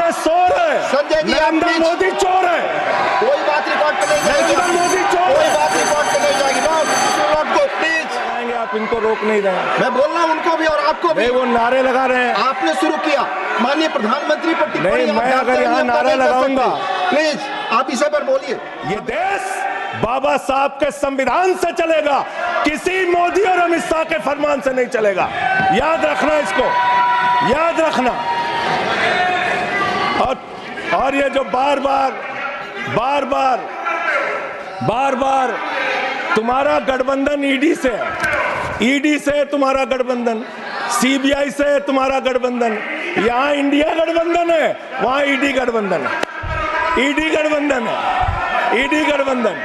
पे शोर है। संजय जी, नरेंद्र मोदी चोर है। कोई बात रिकॉर्ड पे नहीं जाएगी। नरेंद्र मोदी चोर कोई है। बात रिकॉर्ड पे नहीं जाएगी। Not go please. आप इनको रोक नहीं रहे। मैं बोल रहा हूं उनको भी और आपको भी। वो नारे लगा रहे हैं। आपने शुरू किया, माननीय प्रधानमंत्री पर टिप्पणी। नहीं, मैं अगर यहाँ नारा लगाऊंगा, प्लीज आप इसे पर बोलिए। ये देश बाबा साहब के संविधान से चलेगा, किसी मोदी और अमित शाह के फरमान से नहीं चलेगा। याद रखना, इसको याद रखना। और ये जो बार बार तुम्हारा गठबंधन ईडी से है, ईडी से तुम्हारा गठबंधन, सीबीआई से तुम्हारा गठबंधन, यहां इंडिया गठबंधन है, वहां ईडी गठबंधन है, ईडी गठबंधन है, ईडी गठबंधन।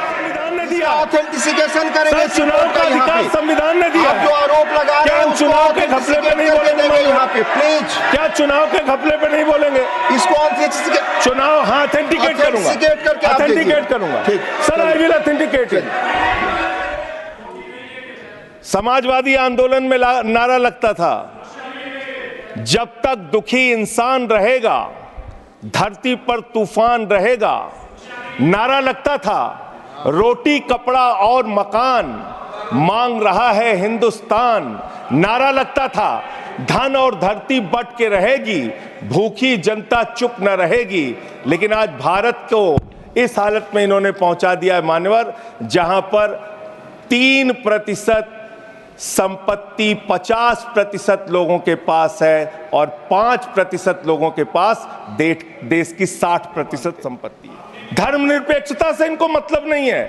संविधान ने दिया, ऑथेंटिसिकेशन करेंगे। चुनाव का अधिकार संविधान ने दिया। आप जो आरोप लगा रहे हैं, चुनाव के घपले पे नहीं बोलेंगे यहाँ पे प्लीज। क्या चुनाव के घपले पे नहीं बोलेंगे? इसको चुनाव हाँ ऑथेंटिकेट करूंगा, ऑथेंटिकेट करूंगा sir, I will authenticate it. Samajwadi आंदोलन में नारा लगता था, जब तक दुखी इंसान रहेगा धरती पर तूफान रहेगा। नारा लगता था, रोटी कपड़ा और मकान मांग रहा है हिंदुस्तान। नारा लगता था, धन और धरती बट के रहेगी, भूखी जनता चुप न रहेगी। लेकिन आज भारत को इस हालत में इन्होंने पहुंचा दिया है मान्यवर, जहां पर 3% संपत्ति 50% लोगों के पास है और 5% लोगों के पास देश की 60% संपत्ति है। धर्मनिरपेक्षता से इनको मतलब नहीं है।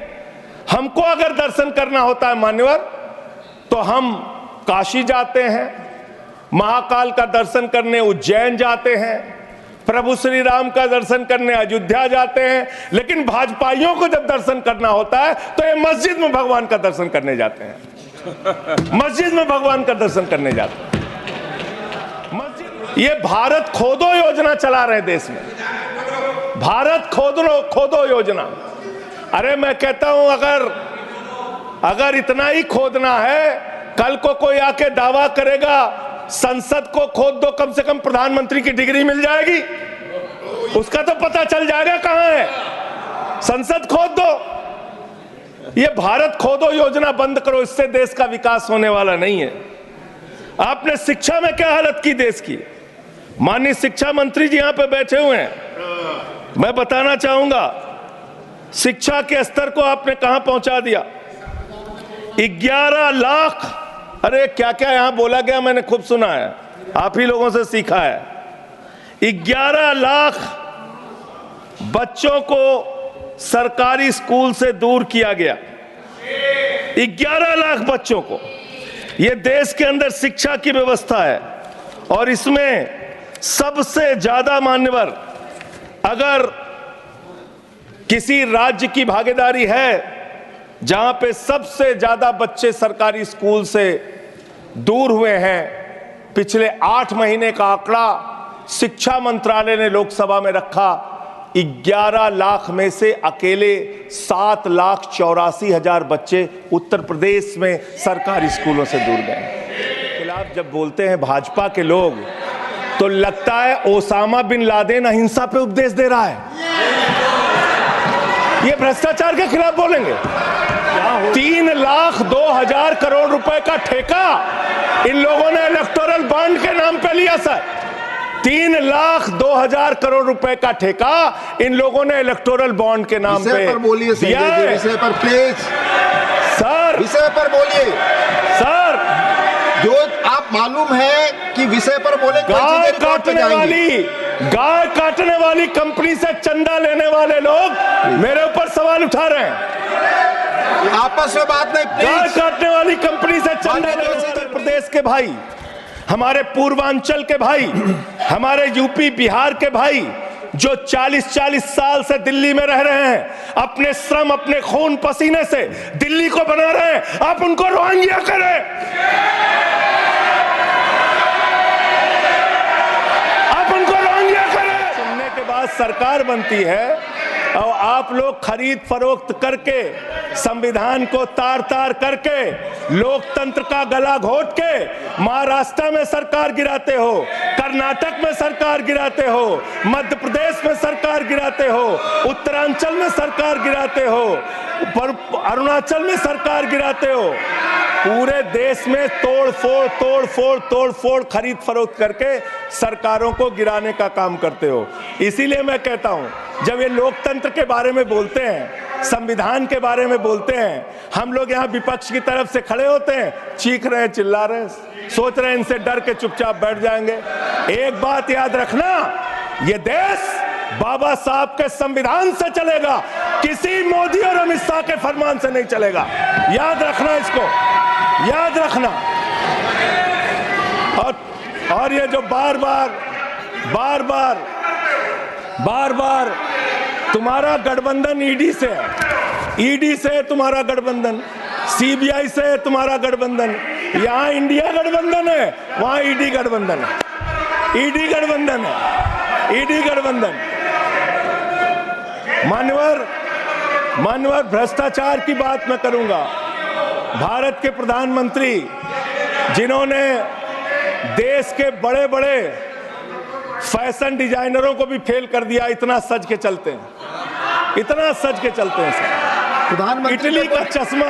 हमको अगर दर्शन करना होता है मान्यवर, तो हम काशी जाते हैं, महाकाल का दर्शन करने उज्जैन जाते हैं, प्रभु श्री राम का दर्शन करने अयोध्या जाते हैं। लेकिन भाजपाइयों को जब दर्शन करना होता है तो ये मस्जिद में भगवान का दर्शन करने जाते हैं, मस्जिद में भगवान का दर्शन करने जाते हैं। ये भारत खोदो योजना चला रहे देश में, भारत खोदो योजना। अरे मैं कहता हूं, अगर इतना ही खोदना है, कल को कोई आके दावा करेगा संसद को खोद दो, कम से कम प्रधानमंत्री की डिग्री मिल जाएगी, उसका तो पता चल जाएगा कहां है। संसद खोद दो। ये भारत खोदो योजना बंद करो, इससे देश का विकास होने वाला नहीं है। आपने शिक्षा में क्या हालत की देश की? माननीय शिक्षा मंत्री जी यहां पे बैठे हुए हैं, मैं बताना चाहूंगा शिक्षा के स्तर को आपने कहां पहुंचा दिया। 11 लाख, अरे क्या क्या यहां बोला गया, मैंने खूब सुना है, आप ही लोगों से सीखा है। 11 लाख बच्चों को सरकारी स्कूल से दूर किया गया, 11 लाख बच्चों को। यह देश के अंदर शिक्षा की व्यवस्था है और इसमें सबसे ज्यादा मान्यवर, अगर किसी राज्य की भागीदारी है जहां पे सबसे ज्यादा बच्चे सरकारी स्कूल से दूर हुए हैं, पिछले 8 महीने का आंकड़ा शिक्षा मंत्रालय ने लोकसभा में रखा, 11 लाख में से अकेले 7,84,000 बच्चे उत्तर प्रदेश में सरकारी स्कूलों से दूर गए। खिलाफ जब बोलते हैं भाजपा के लोग, तो लगता है ओसामा बिन लादेन अहिंसा पे उपदेश दे रहा है। ये भ्रष्टाचार के खिलाफ बोलेंगे। 3,02,000 करोड़ रुपए का ठेका इन लोगों ने इलेक्टोरल बॉन्ड के नाम पे लिया सर। 3,02,000 करोड़ रुपए का ठेका इन लोगों ने इलेक्टोरल बॉन्ड के नाम पे दिया है। विषय पर प्लीज सर, विषय पर बोलिए सर। जो आप मालूम है कि विषय पर बोले, गाय काटने वाली कंपनी से चंदा लेने वाले लोग मेरे ऊपर सवाल उठा रहे हैं। आपस में बात नहीं, गाय काटने वाली कंपनी से चंदा लेने वाले उत्तर प्रदेश के भाई, हमारे पूर्वांचल के भाई, हमारे यूपी बिहार के भाई जो 40-40 साल से दिल्ली में रह रहे हैं, अपने श्रम अपने खून पसीने से दिल्ली को बना रहे हैं, आप उनको रोहिंग्या करें, आप उनको रोहिंग्या करें। सुनने के बाद सरकार बनती है और आप लोग खरीद फरोख्त करके, संविधान को तार तार करके, लोकतंत्र का गला घोट के महाराष्ट्र में सरकार गिराते हो। कर्नाटक में सरकार गिराते हो, मध्य प्रदेश में सरकार गिराते हो, उत्तरांचल में सरकार गिराते हो, अरुणाचल में सरकार गिराते हो। पूरे देश में तोड़ फोड़ खरीद फरोख्त करके सरकारों को गिराने का काम करते हो। इसीलिए मैं कहता हूं, जब ये लोकतंत्र के बारे में बोलते हैं, संविधान के बारे में बोलते हैं, हम लोग यहाँ विपक्ष की तरफ से खड़े होते हैं, चीख रहे हैं, चिल्ला रहे हैं, सोच रहे हैं इनसे डर के चुपचाप बैठ जाएंगे। एक बात याद रखना, ये देश बाबा साहब के संविधान से चलेगा, किसी मोदी और अमित शाह के फरमान से नहीं चलेगा। याद रखना, इसको याद रखना। और ये जो बार बार तुम्हारा गठबंधन ईडी से है, तुम्हारा गठबंधन सीबीआई से है, तुम्हारा गठबंधन यहाँ इंडिया गठबंधन है, वहां ईडी गठबंधन है, ईडी गठबंधन। मान्यवर भ्रष्टाचार की बात मैं करूंगा। भारत के प्रधानमंत्री, जिन्होंने देश के बड़े फैशन डिजाइनरों को भी फेल कर दिया, इतना सज के चलते हैं प्रधानमंत्री। इटली का चश्मा,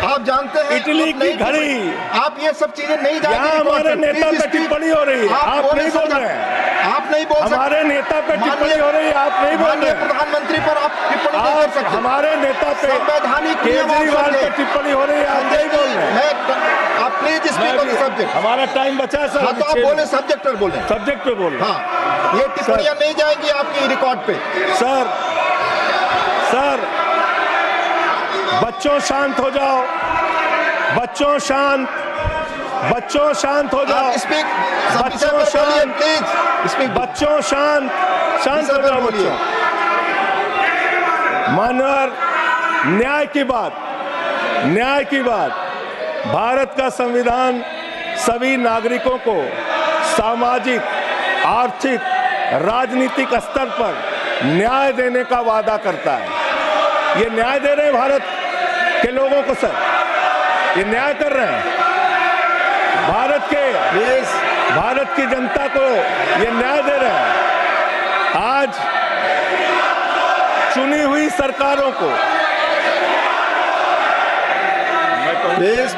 आप जानते हैं, इटली की घड़ी, आप ये सब चीजें नहीं जानते। यहाँ हमारे नेता पे टिप्पणी हो रही है, आप नहीं बोल रहे हैं। आप नहीं बोल सकते। हमारे नेता पे टिप्पणी हो रही है, आप नहीं बोल रहे हैं। प्रधानमंत्री पर आप टिप्पणी नहीं कर सकते। हमारे नेता पे केजरीवाल पे टिप्पणी हो रही है, आप नहीं बोल रहे हैं। आप please speak on the subject. हमारा टाइम बचा है सर। हाँ, तो आप बोले, सब्जेक्ट पर बोले, सब्जेक्ट पे बोल। हाँ, ये टिप्पणियां नहीं जाएंगी आपकी रिकॉर्ड पे। सर बच्चों शांत हो जाओ, बच्चों शांत हो जाओ, बच्चों शांत, बच्चों शांत हो जाओ बच्चों। मानवर, न्याय की बात, भारत का संविधान सभी नागरिकों को सामाजिक, आर्थिक, राजनीतिक स्तर पर न्याय देने का वादा करता है। ये न्याय दे रहे हैं भारत के लोगों को सर, ये न्याय कर रहे हैं भारत की जनता को, ये न्याय दे रहे हैं। आज चुनी हुई सरकारों को प्लीज